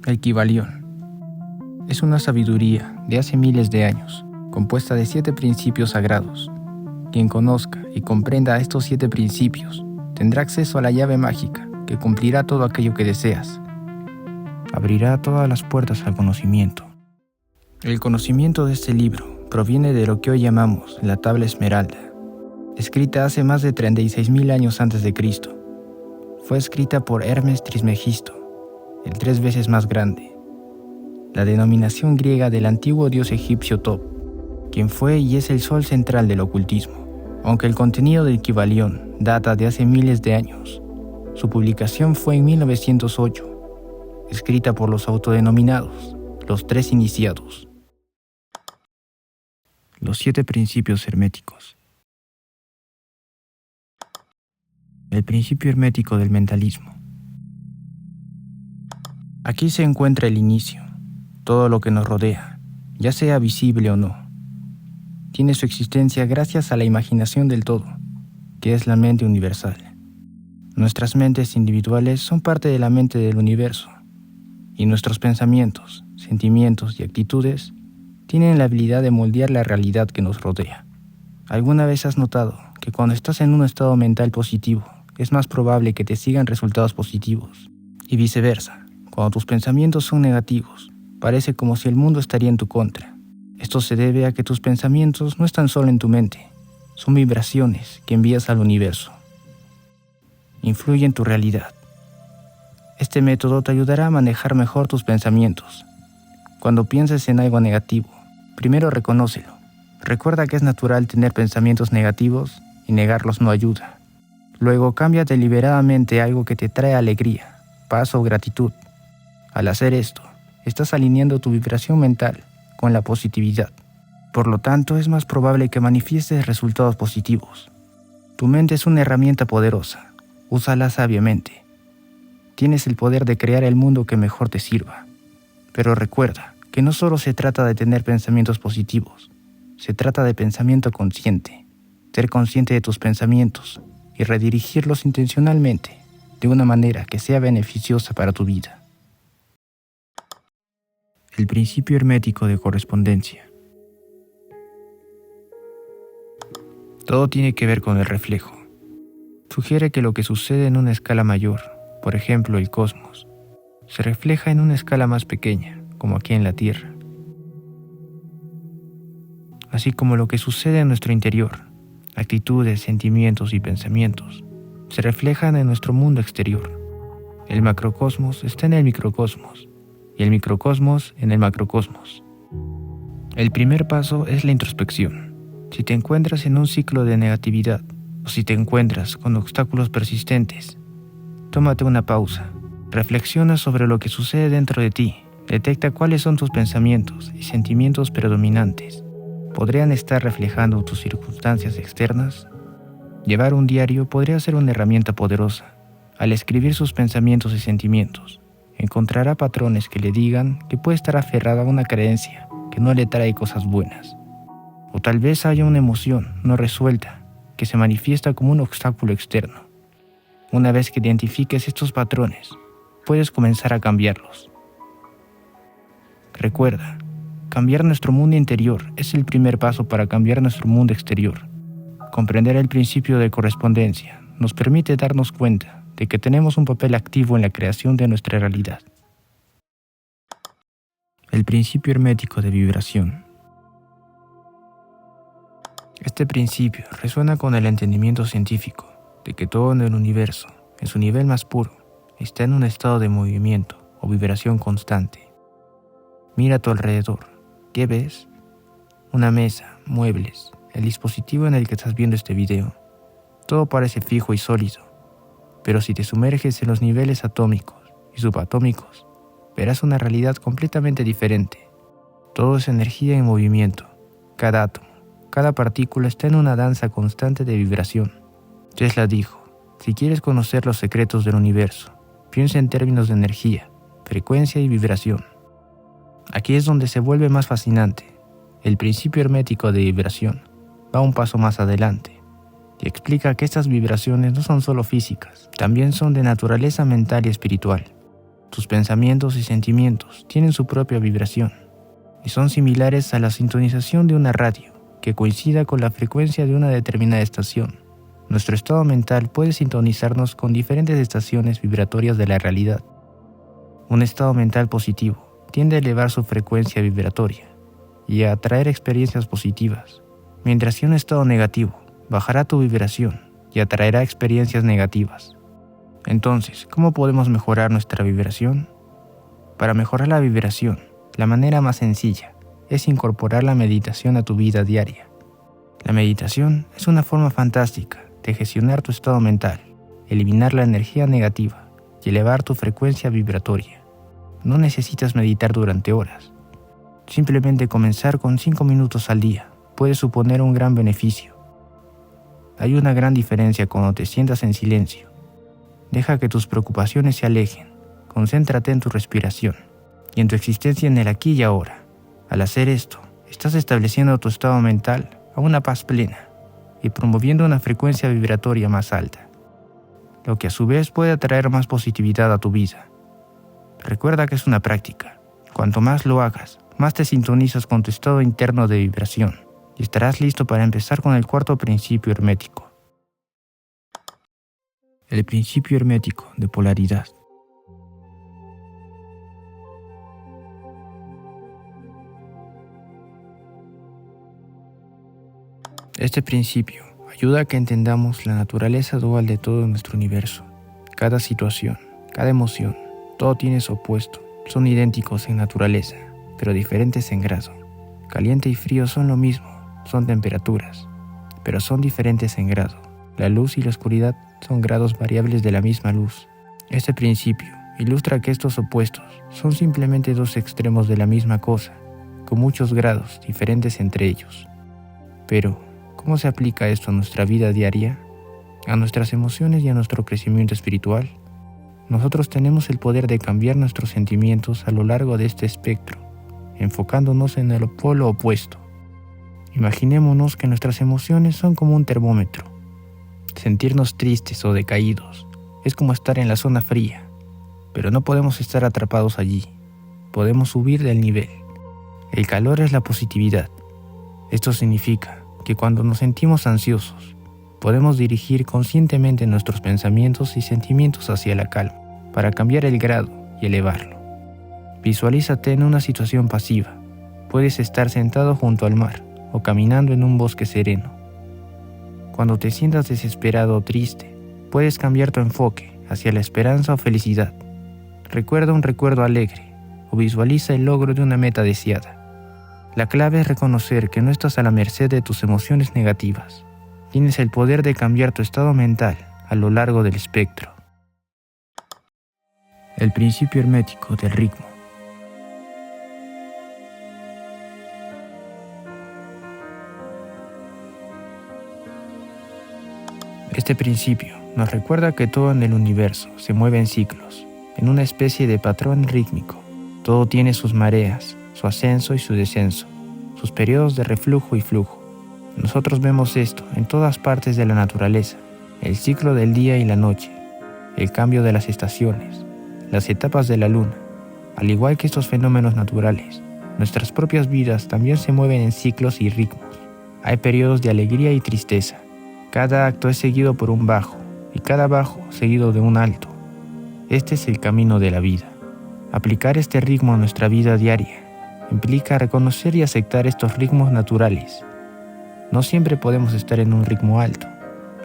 El Kybalión es una sabiduría de hace miles de años, compuesta de 7 principios sagrados. Quien conozca y comprenda estos 7 principios tendrá acceso a la llave mágica que cumplirá todo aquello que deseas. Abrirá todas las puertas al conocimiento. El conocimiento de este libro proviene de lo que hoy llamamos la Tabla Esmeralda, escrita hace más de 36.000 años antes de Cristo. Fue escrita por Hermes Trismegisto, el 3 veces más grande, la denominación griega del antiguo dios egipcio Thoth, quien fue y es el sol central del ocultismo. Aunque el contenido del Kybalión data de hace miles de años, su publicación fue en 1908, escrita por los autodenominados, los 3 iniciados. Los 7 principios herméticos. El principio hermético del mentalismo. Aquí se encuentra el inicio, todo lo que nos rodea, ya sea visible o no. Tiene su existencia gracias a la imaginación del todo, que es la mente universal. Nuestras mentes individuales son parte de la mente del universo, y nuestros pensamientos, sentimientos y actitudes tienen la habilidad de moldear la realidad que nos rodea. ¿Alguna vez has notado que cuando estás en un estado mental positivo, es más probable que te sigan resultados positivos? Y viceversa. Cuando tus pensamientos son negativos, parece como si el mundo estaría en tu contra. Esto se debe a que tus pensamientos no están solo en tu mente, son vibraciones que envías al universo. Influye en tu realidad. Este método te ayudará a manejar mejor tus pensamientos. Cuando pienses en algo negativo, primero reconócelo. Recuerda que es natural tener pensamientos negativos y negarlos no ayuda. Luego cambia deliberadamente algo que te trae alegría, paz o gratitud. Al hacer esto, estás alineando tu vibración mental con la positividad. Por lo tanto, es más probable que manifiestes resultados positivos. Tu mente es una herramienta poderosa. Úsala sabiamente. Tienes el poder de crear el mundo que mejor te sirva. Pero recuerda que no solo se trata de tener pensamientos positivos. Se trata de pensamiento consciente. Ser consciente de tus pensamientos y redirigirlos intencionalmente de una manera que sea beneficiosa para tu vida. El principio hermético de correspondencia. Todo tiene que ver con el reflejo. Sugiere que lo que sucede en una escala mayor, por ejemplo el cosmos, se refleja en una escala más pequeña, como aquí en la Tierra. Así como lo que sucede en nuestro interior, actitudes, sentimientos y pensamientos, se reflejan en nuestro mundo exterior. El macrocosmos está en el microcosmos, y el microcosmos en el macrocosmos. El primer paso es la introspección. Si te encuentras en un ciclo de negatividad o si te encuentras con obstáculos persistentes, tómate una pausa. Reflexiona sobre lo que sucede dentro de ti. Detecta cuáles son tus pensamientos y sentimientos predominantes. ¿Podrían estar reflejando tus circunstancias externas? Llevar un diario podría ser una herramienta poderosa. Al escribir sus pensamientos y sentimientos, encontrará patrones que le digan que puede estar aferrado a una creencia que no le trae cosas buenas. O tal vez haya una emoción no resuelta que se manifiesta como un obstáculo externo. Una vez que identifiques estos patrones, puedes comenzar a cambiarlos. Recuerda, cambiar nuestro mundo interior es el primer paso para cambiar nuestro mundo exterior. Comprender el principio de correspondencia nos permite darnos cuenta de que tenemos un papel activo en la creación de nuestra realidad. El principio hermético de vibración. Este principio resuena con el entendimiento científico de que todo en el universo, en su nivel más puro, está en un estado de movimiento o vibración constante. Mira a tu alrededor. ¿Qué ves? Una mesa, muebles, el dispositivo en el que estás viendo este video. Todo parece fijo y sólido. Pero si te sumerges en los niveles atómicos y subatómicos, verás una realidad completamente diferente. Todo es energía en movimiento. Cada átomo, cada partícula está en una danza constante de vibración. Tesla dijo, si quieres conocer los secretos del universo, piensa en términos de energía, frecuencia y vibración. Aquí es donde se vuelve más fascinante. El principio hermético de vibración va un paso más adelante y explica que estas vibraciones no son solo físicas, también son de naturaleza mental y espiritual. Tus pensamientos y sentimientos tienen su propia vibración y son similares a la sintonización de una radio que coincida con la frecuencia de una determinada estación. Nuestro estado mental puede sintonizarnos con diferentes estaciones vibratorias de la realidad. Un estado mental positivo tiende a elevar su frecuencia vibratoria y a atraer experiencias positivas, mientras que un estado negativo bajará tu vibración y atraerá experiencias negativas. Entonces, ¿cómo podemos mejorar nuestra vibración? Para mejorar la vibración, la manera más sencilla es incorporar la meditación a tu vida diaria. La meditación es una forma fantástica de gestionar tu estado mental, eliminar la energía negativa y elevar tu frecuencia vibratoria. No necesitas meditar durante horas. Simplemente comenzar con 5 minutos al día puede suponer un gran beneficio. Hay una gran diferencia cuando te sientas en silencio. Deja que tus preocupaciones se alejen. Concéntrate en tu respiración y en tu existencia en el aquí y ahora. Al hacer esto, estás estableciendo tu estado mental a una paz plena y promoviendo una frecuencia vibratoria más alta, lo que a su vez puede atraer más positividad a tu vida. Recuerda que es una práctica. Cuanto más lo hagas, más te sintonizas con tu estado interno de vibración y estarás listo para empezar con el cuarto principio hermético. El principio hermético de polaridad. Este principio ayuda a que entendamos la naturaleza dual de todo nuestro universo. Cada situación, cada emoción, todo tiene su opuesto. Son idénticos en naturaleza, pero diferentes en grado. Caliente y frío son lo mismo, son temperaturas, pero son diferentes en grado. La luz y la oscuridad son grados variables de la misma luz. Este principio ilustra que estos opuestos son simplemente dos extremos de la misma cosa, con muchos grados diferentes entre ellos. Pero, ¿cómo se aplica esto a nuestra vida diaria, a nuestras emociones y a nuestro crecimiento espiritual? Nosotros tenemos el poder de cambiar nuestros sentimientos a lo largo de este espectro, enfocándonos en el polo opuesto. Imaginémonos que nuestras emociones son como un termómetro. Sentirnos tristes o decaídos es como estar en la zona fría, pero no podemos estar atrapados allí. Podemos subir del nivel. El calor es la positividad. Esto significa que cuando nos sentimos ansiosos, podemos dirigir conscientemente nuestros pensamientos y sentimientos hacia la calma para cambiar el grado y elevarlo. Visualízate en una situación pasiva. Puedes estar sentado junto al mar o caminando en un bosque sereno. Cuando te sientas desesperado o triste, puedes cambiar tu enfoque hacia la esperanza o felicidad. Recuerda un recuerdo alegre o visualiza el logro de una meta deseada. La clave es reconocer que no estás a la merced de tus emociones negativas. Tienes el poder de cambiar tu estado mental a lo largo del espectro. El principio hermético del ritmo. Este principio nos recuerda que todo en el universo se mueve en ciclos, en una especie de patrón rítmico. Todo tiene sus mareas, su ascenso y su descenso, sus periodos de reflujo y flujo. Nosotros vemos esto en todas partes de la naturaleza, el ciclo del día y la noche, el cambio de las estaciones, las etapas de la luna. Al igual que estos fenómenos naturales, nuestras propias vidas también se mueven en ciclos y ritmos. Hay periodos de alegría y tristeza. Cada acto es seguido por un bajo y cada bajo seguido de un alto. Este es el camino de la vida. Aplicar este ritmo a nuestra vida diaria implica reconocer y aceptar estos ritmos naturales. No siempre podemos estar en un ritmo alto,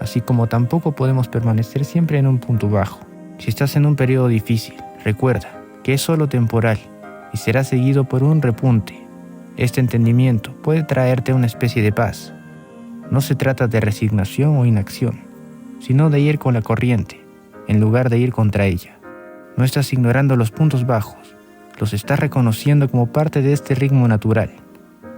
así como tampoco podemos permanecer siempre en un punto bajo. Si estás en un periodo difícil, recuerda que es solo temporal y será seguido por un repunte. Este entendimiento puede traerte una especie de paz. No se trata de resignación o inacción, sino de ir con la corriente, en lugar de ir contra ella. No estás ignorando los puntos bajos, los estás reconociendo como parte de este ritmo natural.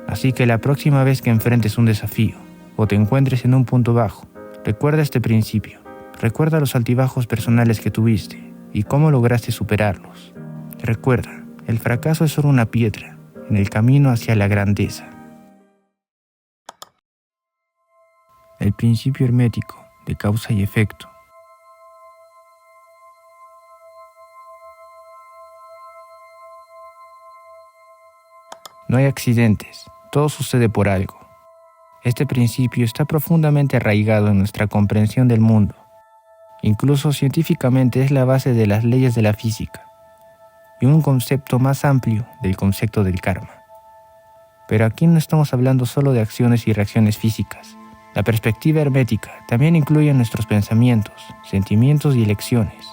Así que la próxima vez que enfrentes un desafío o te encuentres en un punto bajo, recuerda este principio. Recuerda los altibajos personales que tuviste y cómo lograste superarlos. Recuerda, el fracaso es solo una piedra en el camino hacia la grandeza. El principio hermético de causa y efecto. No hay accidentes, todo sucede por algo. Este principio está profundamente arraigado en nuestra comprensión del mundo. Incluso científicamente es la base de las leyes de la física y un concepto más amplio del concepto del karma. Pero aquí no estamos hablando solo de acciones y reacciones físicas. La perspectiva hermética también incluye nuestros pensamientos, sentimientos y elecciones.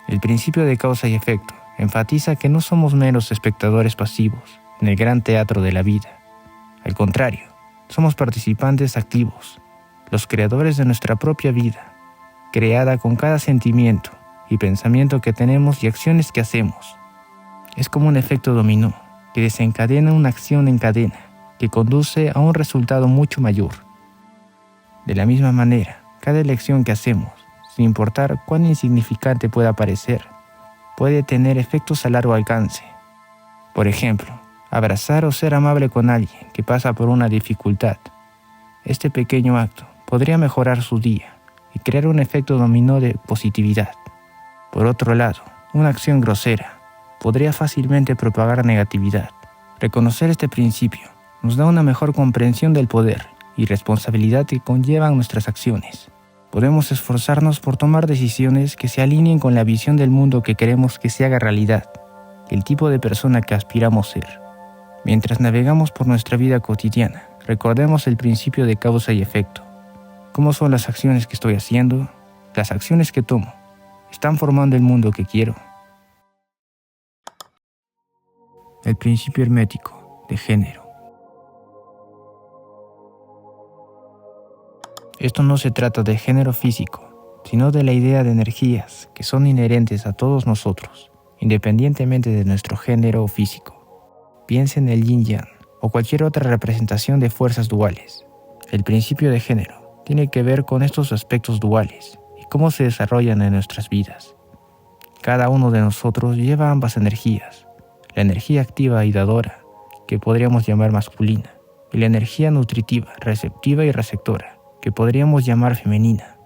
El principio de causa y efecto enfatiza que no somos meros espectadores pasivos en el gran teatro de la vida. Al contrario, somos participantes activos, los creadores de nuestra propia vida, creada con cada sentimiento y pensamiento que tenemos y acciones que hacemos. Es como un efecto dominó que desencadena una acción en cadena que conduce a un resultado mucho mayor. De la misma manera, cada elección que hacemos, sin importar cuán insignificante pueda parecer, puede tener efectos a largo alcance. Por ejemplo, abrazar o ser amable con alguien que pasa por una dificultad. Este pequeño acto podría mejorar su día y crear un efecto dominó de positividad. Por otro lado, una acción grosera podría fácilmente propagar negatividad. Reconocer este principio nos da una mejor comprensión del poder y responsabilidad que conllevan nuestras acciones. Podemos esforzarnos por tomar decisiones que se alineen con la visión del mundo que queremos que se haga realidad, el tipo de persona que aspiramos ser. Mientras navegamos por nuestra vida cotidiana, recordemos el principio de causa y efecto. ¿Cómo son las acciones que estoy haciendo? Las acciones que tomo, ¿están formando el mundo que quiero? El principio hermético de género. Esto no se trata de género físico, sino de la idea de energías que son inherentes a todos nosotros, independientemente de nuestro género físico. Piensa en el yin-yang o cualquier otra representación de fuerzas duales. El principio de género tiene que ver con estos aspectos duales y cómo se desarrollan en nuestras vidas. Cada uno de nosotros lleva ambas energías, la energía activa y dadora, que podríamos llamar masculina, y la energía nutritiva, receptiva y receptora, que podríamos llamar femenina.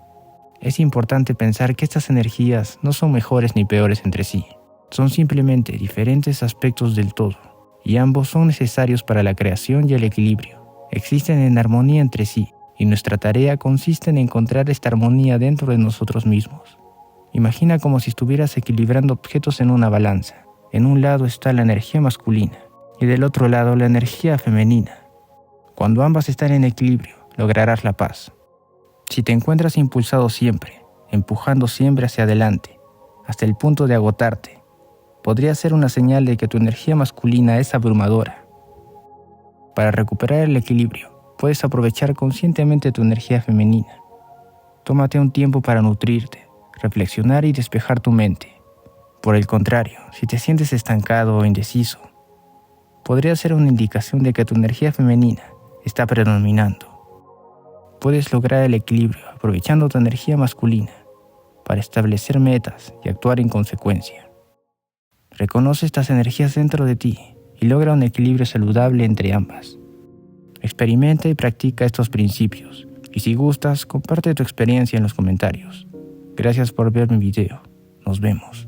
Es importante pensar que estas energías no son mejores ni peores entre sí, son simplemente diferentes aspectos del todo, y ambos son necesarios para la creación y el equilibrio. Existen en armonía entre sí, y nuestra tarea consiste en encontrar esta armonía dentro de nosotros mismos. Imagina como si estuvieras equilibrando objetos en una balanza. En un lado está la energía masculina, y del otro lado la energía femenina. Cuando ambas están en equilibrio, lograrás la paz. Si te encuentras impulsado siempre, empujando siempre hacia adelante, hasta el punto de agotarte, podría ser una señal de que tu energía masculina es abrumadora. Para recuperar el equilibrio, puedes aprovechar conscientemente tu energía femenina. Tómate un tiempo para nutrirte, reflexionar y despejar tu mente. Por el contrario, si te sientes estancado o indeciso, podría ser una indicación de que tu energía femenina está predominando. Puedes lograr el equilibrio aprovechando tu energía masculina para establecer metas y actuar en consecuencia. Reconoce estas energías dentro de ti y logra un equilibrio saludable entre ambas. Experimenta y practica estos principios, y si gustas, comparte tu experiencia en los comentarios. Gracias por ver mi video. Nos vemos.